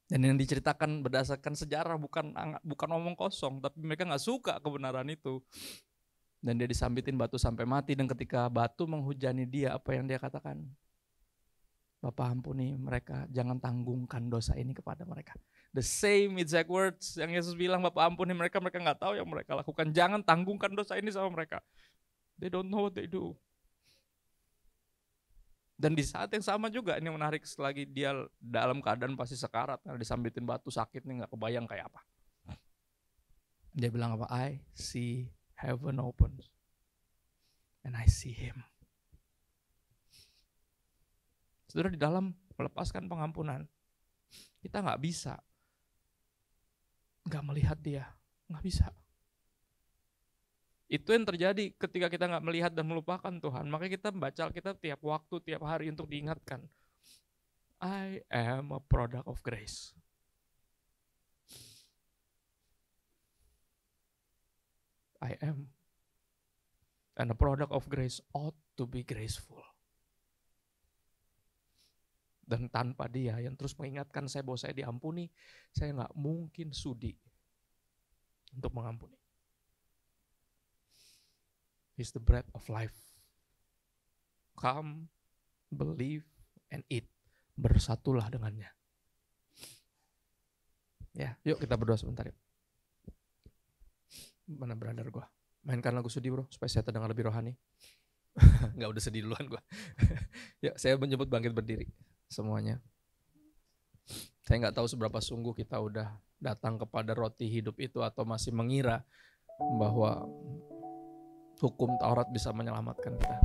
Dan yang diceritakan berdasarkan sejarah, bukan omong kosong, tapi mereka gak suka kebenaran itu. Dan dia disambitin batu sampai mati, dan ketika batu menghujani dia, apa yang dia katakan? Bapa ampuni mereka, jangan tanggungkan dosa ini kepada mereka. The same exact words yang Yesus bilang, Bapa ampuni mereka gak tahu yang mereka lakukan. Jangan tanggungkan dosa ini sama mereka. They don't know what they do. Dan di saat yang sama juga, ini menarik, selagi dia dalam keadaan pasti sekarat, karena disambitin batu, sakit nih, gak kebayang kayak apa. Dia bilang apa? I see heaven opens and I see Him. Saudara, di dalam melepaskan pengampunan, kita gak bisa gak melihat Dia, gak bisa. Itu yang terjadi ketika kita gak melihat dan melupakan Tuhan. Makanya kita membaca Alkitab tiap waktu, tiap hari untuk diingatkan. I am a product of grace. I am. And a product of grace ought to be graceful. Dan tanpa Dia yang terus mengingatkan saya bahwa saya diampuni, saya gak mungkin sudi untuk mengampuni. He's the bread of life. Come, believe, and eat. Bersatulah dengannya. Ya, yuk kita berdoa sebentar yuk. Mana brother gue? Mainkan lagu sedih bro, supaya saya terdengar lebih rohani. Gak, udah sedih duluan gue. Yuk, saya menyebut bangkit berdiri semuanya. Saya gak tahu seberapa sungguh kita udah datang kepada roti hidup itu, atau masih mengira bahwa hukum Taurat bisa menyelamatkan kita.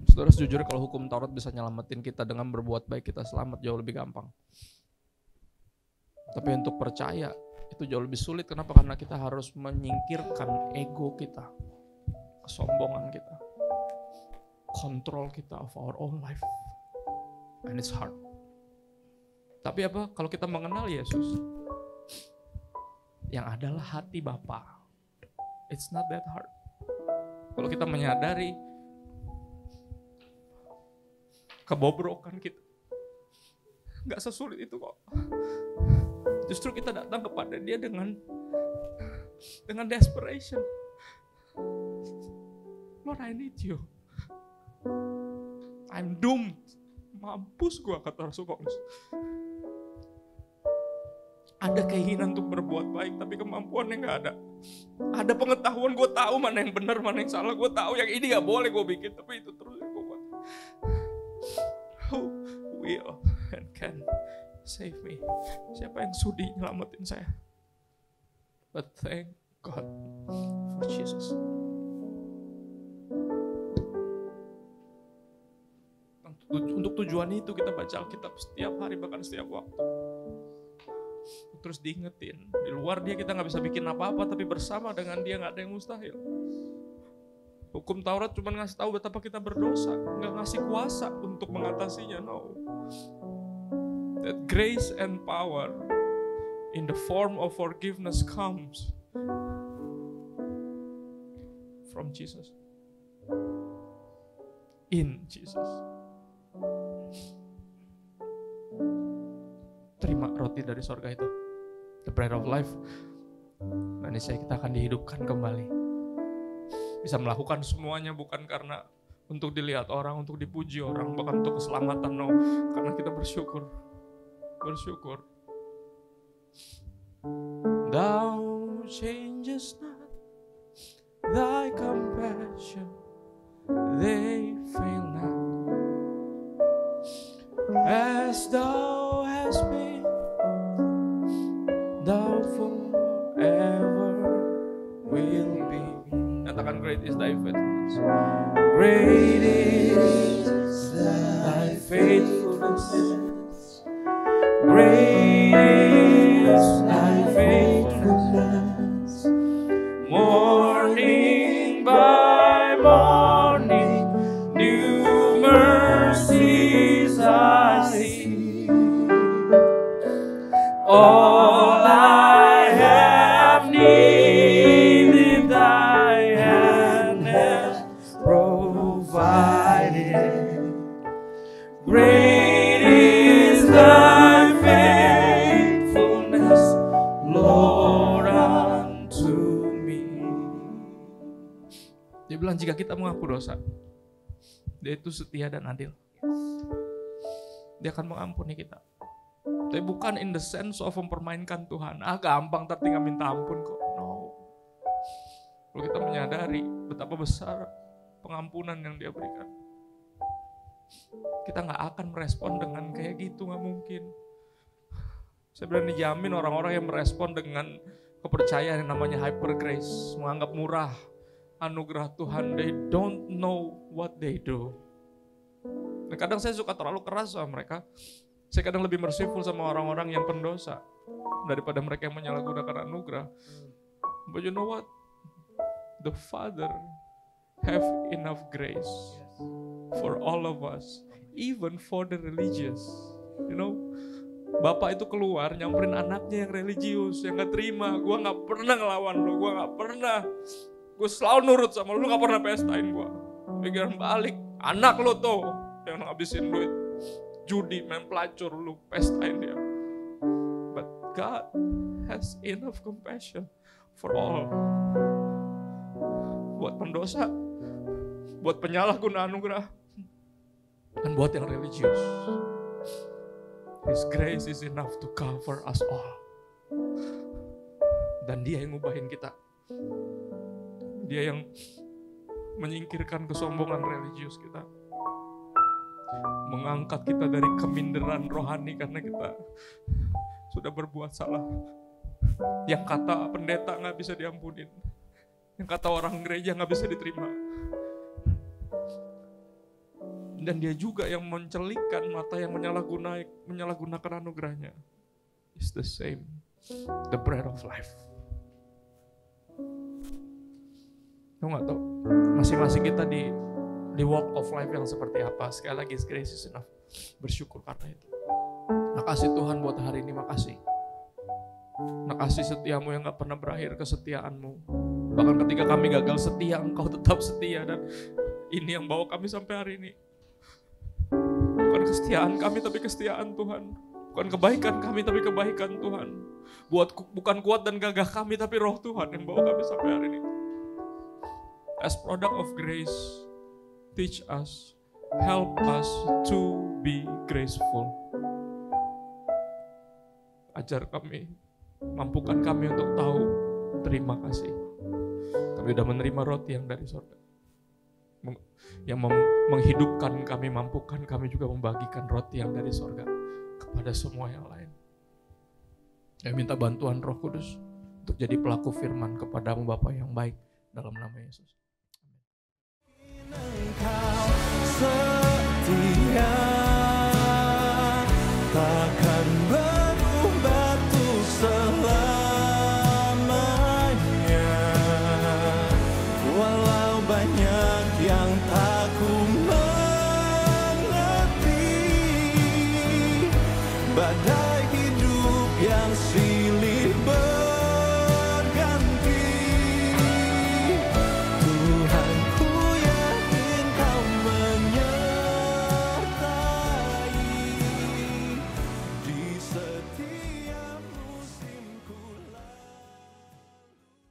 Saudara, sejujurnya kalau hukum Taurat bisa nyelamatin kita dengan berbuat baik, kita selamat jauh lebih gampang. Tapi untuk percaya itu jauh lebih sulit. Kenapa? Karena kita harus menyingkirkan ego kita, kesombongan kita, kontrol kita of our own life. And it's hard. Tapi apa? Kalau kita mengenal Yesus, yang adalah hati Bapa, it's not that hard. Kalau kita menyadari kebobrokan kita, gak sesulit itu kok. Justru kita datang kepada Dia dengan desperation. Lord, I need you. I'm doomed. Mampus gue, kata Rasul Paulus. Ada keinginan untuk berbuat baik, tapi kemampuannya gak ada. Ada pengetahuan, gue tahu mana yang benar, mana yang salah. Gue tahu yang ini gak boleh gue bikin, tapi itu terus yang gue buat. Who will and can save me? Siapa yang sudi nyelamatin saya? But thank God for Jesus. Untuk tujuan itu kita baca Alkitab setiap hari, bahkan setiap waktu. Terus diingetin, di luar dia kita gak bisa bikin apa-apa, tapi bersama dengan dia gak ada yang mustahil. Hukum Taurat cuma ngasih tahu betapa kita berdosa, gak ngasih kuasa untuk mengatasinya. No. That grace and power in the form of forgiveness comes from Jesus. In Jesus. Terima roti dari sorga itu, the bread of life. Dan kita akan dihidupkan kembali. Bisa melakukan semuanya bukan karena untuk dilihat orang, untuk dipuji orang, bahkan untuk keselamatan. No, karena kita bersyukur. Bersyukur. Thou changes not, thy compassion, they fail not. As thou hast been, thou forever will be. Katakan, great is thy faithfulness. Great is thy faithfulness. Great is thy faithfulness. Morning by morning, new mercies I see. All I have needed, thy hand has provided. Great is thy faithfulness, Lord, unto me. Dia bilang jika kita mengaku dosa, dia itu setia dan adil. Dia akan mengampuni kita. Tapi bukan in the sense of mempermainkan Tuhan. Gampang tinggal minta ampun kok. No. Kalau kita menyadari betapa besar pengampunan yang dia berikan, kita gak akan merespon dengan kayak gitu, gak mungkin. Saya berani jamin orang-orang yang merespon dengan kepercayaan yang namanya hyper grace, menganggap murah anugerah Tuhan, they don't know what they do. Dan kadang saya suka terlalu keras sama mereka. Saya kadang lebih merciful sama orang-orang yang pendosa daripada mereka yang menyalahgunakan anugerah. But you know what? The Father have enough grace for all of us, even for the religious. You know, Bapak itu keluar nyamperin anaknya yang religius, yang gak terima. Gue gak pernah ngelawan lo, gue gak pernah. Gue selalu nurut sama lo, gak pernah pestain gue. Pikiran balik, anak lo tuh yang ngabisin duit judi, main pelacur, lu pestain dia. But God has enough compassion for all. Buat pendosa, buat penyalahguna anugerah, dan buat yang religius. His grace is enough to cover us all. Dan dia yang ngubahin kita. Dia yang menyingkirkan kesombongan religius kita. Mengangkat kita dari keminderan rohani karena kita sudah berbuat salah. Yang kata pendeta gak bisa diampunin, yang kata orang gereja gak bisa diterima. Dan dia juga yang mencelikkan mata yang menyalahgunakan anugerahnya. It's the same, the bread of life. Lo gak tau masing-masing kita di walk of life yang seperti apa. Sekali lagi, grace is enough. Bersyukur karena itu. Makasih Tuhan buat hari ini, makasih. Makasih setiamu yang gak pernah berakhir, kesetiaanmu. Bahkan ketika kami gagal setia, Engkau tetap setia. Dan ini yang bawa kami sampai hari ini. Bukan kesetiaan kami, tapi kesetiaan Tuhan. Bukan kebaikan kami, tapi kebaikan Tuhan. Bukan kuat dan gagah kami, tapi roh Tuhan yang bawa kami sampai hari ini. As product of grace, teach us Help us to be graceful. Ajar kami, mampukan kami untuk tahu terima kasih. Kami sudah menerima roti yang dari surga, yang menghidupkan kami, mampukan kami juga membagikan roti yang dari surga kepada semua yang lain. Saya minta bantuan Roh Kudus untuk jadi pelaku firman kepadamu Bapa yang baik, dalam nama Yesus. Engkau setia, takkan berubah tuh selamanya. Walau banyak yang tak ku mengerti, badai hidup yang